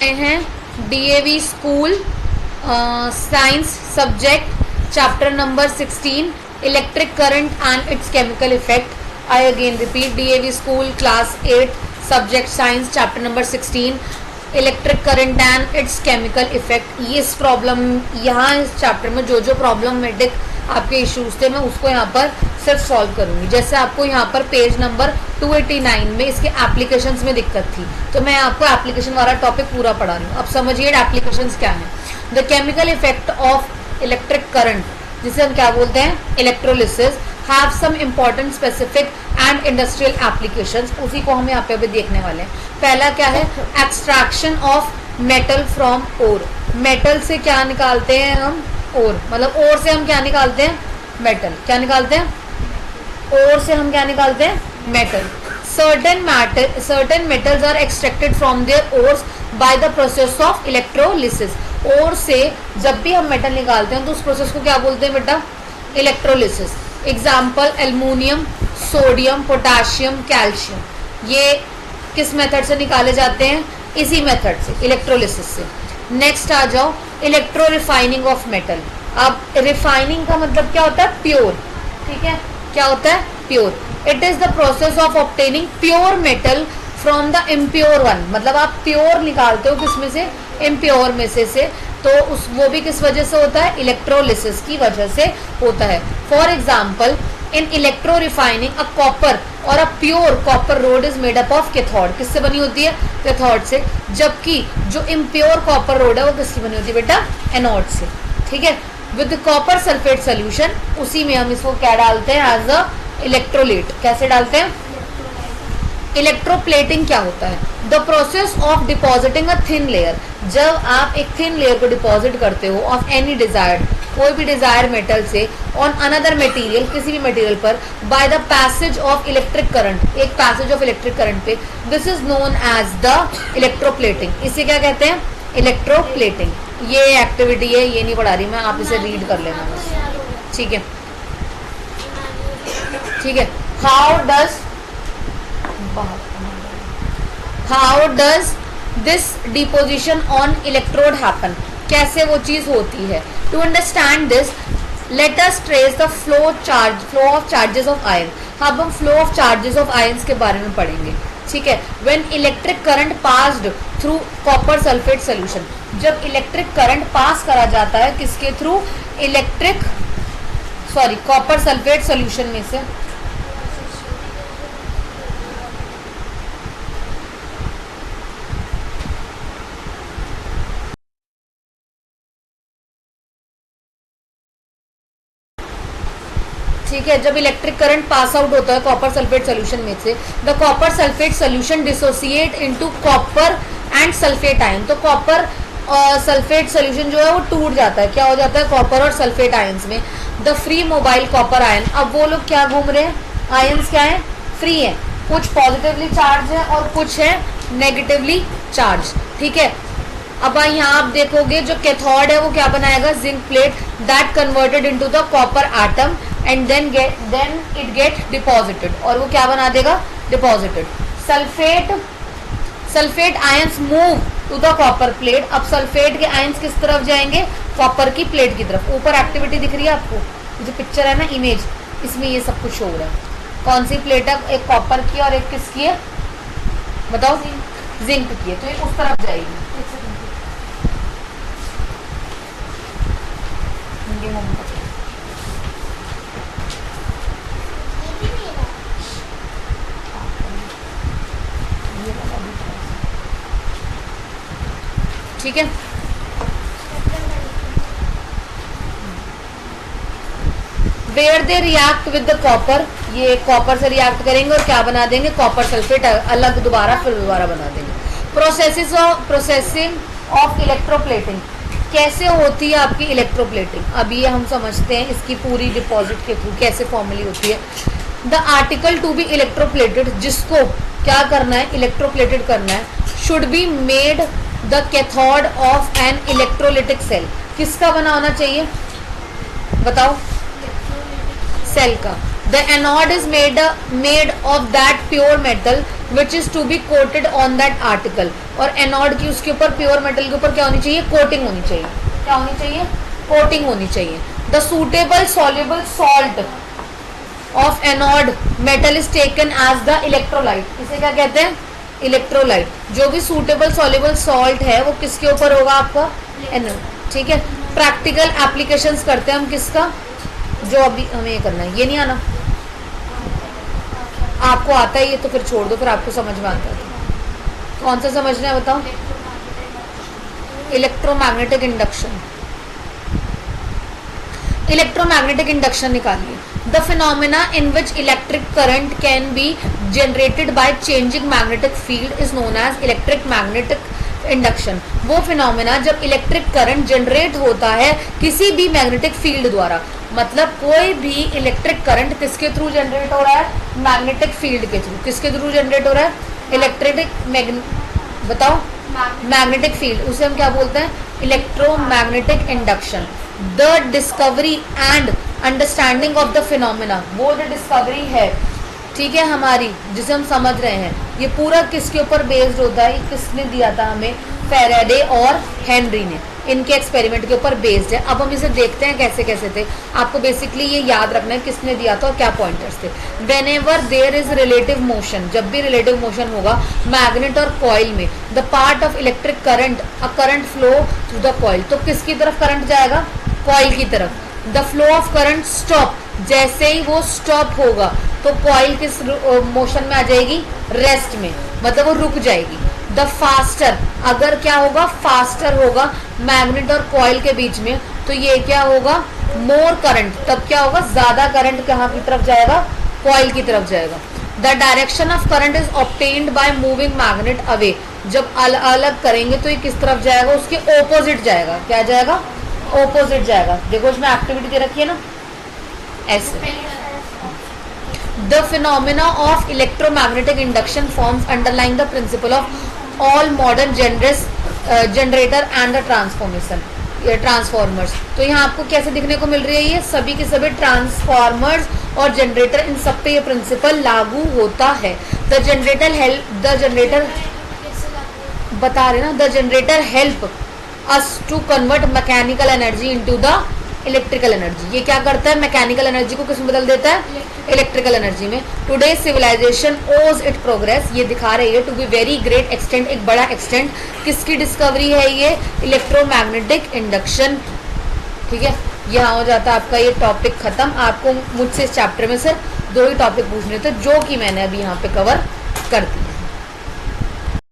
हैं DAV school science subject chapter number 16 electric current and it's chemical effect. I again repeat, DAV school class 8 subject science chapter number 16 electric current and it's chemical effect. ये इस problem यहाँ इस chapter में जो जो problematic आपके issues थे मैं उसको यहाँ पर सिर्फ सॉल्व करूंगी। जैसे आपको यहाँ पर पेज नंबर 289 में इसके एप्लीकेशंस में दिक्कत थी तो मैं आपको एप्लीकेशन वाला टॉपिक पूरा पढ़ा रही हूँ। अब समझिए एप्लीकेशंस क्या है। The chemical effect of electric current, जिसे हम क्या बोलते हैं electrolysis, have some important specific and industrial applications. उसी को हम यहाँ पे भी देखने वाले हैं। पहला क्या है, extraction of metal from ore. Metal से क्या निकालते हैं हम, ओर, मतलब ओर से हम क्या निकालते हैं, मेटल। क्या निकालते हैं, ओर से हम क्या निकालते हैं, metal. Certain metals are extracted from their ores by the process of electrolysis. ओर से जब भी हम मेटल निकालते हैं तो उस प्रोसेस को क्या बोलते हैं बेटा, electrolysis. Example aluminium, sodium, potassium, calcium. ये किस मेथड से निकाले जाते हैं, इसी मेथड से, इलेक्ट्रोलिसिस से। नेक्स्ट आ जाओ, इलेक्ट्रो रिफाइनिंग ऑफ मेटल। अब रिफाइनिंग का मतलब क्या होता है, प्योर। ठीक है, क्या होता है, pure. It is the process of obtaining pure metal from the impure one. मतलब आप प्योर निकालते हो किस में से, इम्प्योर में से तो उस वो भी किस वजह से होता है, इलेक्ट्रोलिसिस की वजह से होता है। For example in electro refining a copper और a pure copper rod is made up of cathode. किससे बनी होती है, कैथोड से। जबकि जो इम्प्योर कॉपर रोड है वो किसकी बनी होती है बेटा, एनोड से। ठीक है, विद कॉपर सल्फेट सोल्यूशन, उसी में हम इसको क्या डालते हैं, एज अ इलेक्ट्रोलेट। कैसे डालते हैं, इलेक्ट्रोप्लेटिंग क्या होता है, the process of depositing a thin layer. जब आप एक थिन लेयर को डिपॉजिट करते हो ऑफ एनी डिजायर्ड, कोई भी डिजायर मेटल से, ऑन अनदर मटेरियल, किसी भी मटेरियल पर, by the passage of electric current, एक पैसेज ऑफ इलेक्ट्रिक करंट पे, this is known as the electroplating. इसे क्या कहते हैं, इलेक्ट्रोप्लेटिंग। ये एक्टिविटी है, ये नहीं पढ़ा रही मैं, आप इसे रीड कर लेना बस। ठीक है, ठीक है। How does this deposition on electrode happen, कैसे वो चीज होती है। To understand this let us trace the flow of charges of ion. अब हम flow of charges of ions के बारे में पढ़ेंगे। ठीक है, when electric current passed through copper sulphate solution, जब इलेक्ट्रिक करंट पास करा जाता है किसके थ्रू, कॉपर सल्फेट सोल्यूशन में से। ठीक है, जब इलेक्ट्रिक करंट पास आउट होता है कॉपर सल्फेट सोल्यूशन में से, the copper sulphate solution dissociate into copper and sulphate ion. तो कॉपर सल्फेट सोल्यूशन जो है वो टूट जाता है, क्या हो जाता है, कॉपर और सल्फेट आयंस में। The free mobile copper ion, अब वो लोग क्या घूम रहे हैं, आयंस क्या है, फ्री है। कुछ पॉजिटिवली चार्ज है और कुछ है नेगेटिवली चार्ज। ठीक है, अब यहाँ आप देखोगे जो कैथोड है वो क्या बनाएगा, zinc plate that converted into the copper atom and then it get deposited, और वो क्या बना देगा, deposited. Sulphate ions move to the copper plate. अब सल्फेट के आयंस किस तरफ जाएंगे, कॉपर की प्लेट की तरफ। ऊपर एक्टिविटी दिख रही है आपको, जो पिक्चर है ना, इमेज, इसमें ये सब कुछ हो रहा है। कौन सी प्लेट है, एक कॉपर की और एक किसकी है, बताओ, जिंक की है, तो ये उस तरफ जाएगी। ठीक है, where they react with the copper, ये कॉपर से रिएक्ट करेंगे और क्या बना देंगे, कॉपर सल्फेट अलग दोबारा फिर दोबारा बना देंगे। प्रोसेसिंग ऑफ इलेक्ट्रोप्लेटिंग, कैसे होती है आपकी इलेक्ट्रोप्लेटिंग, अब ये हम समझते हैं इसकी पूरी डिपॉजिट के थ्रू कैसे फॉर्मली होती है। The article to be electroplated, जिसको क्या करना है, इलेक्ट्रोप्लेटेड करना है, should be made the cathode of an electrolytic cell. किसका बना होना चाहिए, बताओ, सेल का। The anode is made of that pure metal which is to be coated on that article, और एनोड की उसके ऊपर प्योर मेटल के ऊपर क्या होनी चाहिए, कोटिंग होनी चाहिए। क्या होनी चाहिए, कोटिंग होनी चाहिए। The suitable soluble salt of anode metal is taken as the electrolyte. इसे क्या कहते हैं, इलेक्ट्रोलाइट। जो भी सूटेबल सॉल्युबल सॉल्ट है वो किसके ऊपर होगा, आपका एनोड। ठीक है, प्रैक्टिकल एप्लीकेशंस करते हैं हम किसका, जो अभी हमें ये करना है। ये नहीं आना, आपको आता है ये तो फिर छोड़ दो, फिर आपको समझ में आता है। कौन सा समझना है बताओ, इलेक्ट्रोमैग्नेटिक इंडक्शन। इलेक्ट्रोमैग्नेटिक इंडक्शन निकालिए। The phenomena in which electric current can be generated by changing magnetic field is known as electric magnetic induction. वो फिनोमेना जब इलेक्ट्रिक करंट जनरेट होता है किसी भी मैग्नेटिक फील्ड द्वारा, मतलब कोई भी इलेक्ट्रिक करंट किसके थ्रू जनरेट हो रहा है, मैग्नेटिक फील्ड के थ्रू। किसके थ्रू जनरेट हो रहा है, इलेक्ट्रिक बताओ, मैग्नेटिक फील्ड, उसे हम क्या बोलते हैं, electromagnetic induction. The discovery and understanding of the phenomena, वो जो डिस्कवरी है, ठीक है, हमारी जिसे हम समझ रहे हैं, ये पूरा किसके ऊपर बेस्ड होता है, किसने दिया था हमें, फैराडे और हेनरी ने, इनके एक्सपेरिमेंट के ऊपर बेस्ड है। अब हम इसे देखते हैं कैसे कैसे थे। आपको बेसिकली ये याद रखना है किसने दिया था और क्या पॉइंटर्स थे। Whenever there is relative motion, जब भी रिलेटिव मोशन होगा मैग्नेट और कॉइल में, the part of electric current, a current flow through the coil, तो किसकी तरफ करंट जाएगा, कॉइल की तरफ। The flow of current stop, जैसे ही वो स्टॉप होगा तो कॉइल किस मोशन में आ जाएगी, रेस्ट में, मतलब वो रुक जाएगी। द फास्टर, अगर क्या होगा, फास्टर होगा मैग्नेट और कॉइल के बीच में, तो ये क्या होगा, मोर करंट, तब क्या होगा, ज्यादा करंट कहाँ की तरफ जाएगा, कॉइल की तरफ जाएगा। The direction of current is obtained by moving magnet away, जब अलग अलग करेंगे तो ये किस तरफ जाएगा, उसके ओपोजिट जाएगा। क्या जाएगा, ओपोजिट जाएगा। देखो इसमें एक्टिविटी दे रखी है ना, ऐसे। The phenomena of electromagnetic induction forms underlying the principle of all modern generator and the transformation, transformers. तो यहाँ आपको कैसे दिखने को मिल रही है, ये सभी के सभी ट्रांसफॉर्मर्स और जनरेटर, इन सब पे ये प्रिंसिपल लागू होता है। द जनरेटर बता रहे ना, the generator help us to convert mechanical energy into the electrical energy. ये क्या करता है, मैकेनिकल एनर्जी को किसमें बदल देता है, इलेक्ट्रिकल एनर्जी में। Today civilization owes it progress, ये दिखा रही है to be very great extent, एक बड़ा एक्सटेंट किसकी डिस्कवरी है, ये इलेक्ट्रोमैग्नेटिक इंडक्शन। ठीक है, यहाँ हो जाता है आपका ये टॉपिक खत्म। आपको मुझसे इस चैप्टर में सिर्फ 2 ही टॉपिक पूछने थे, जो कि मैंने अभी यहाँ पे कवर कर दिया।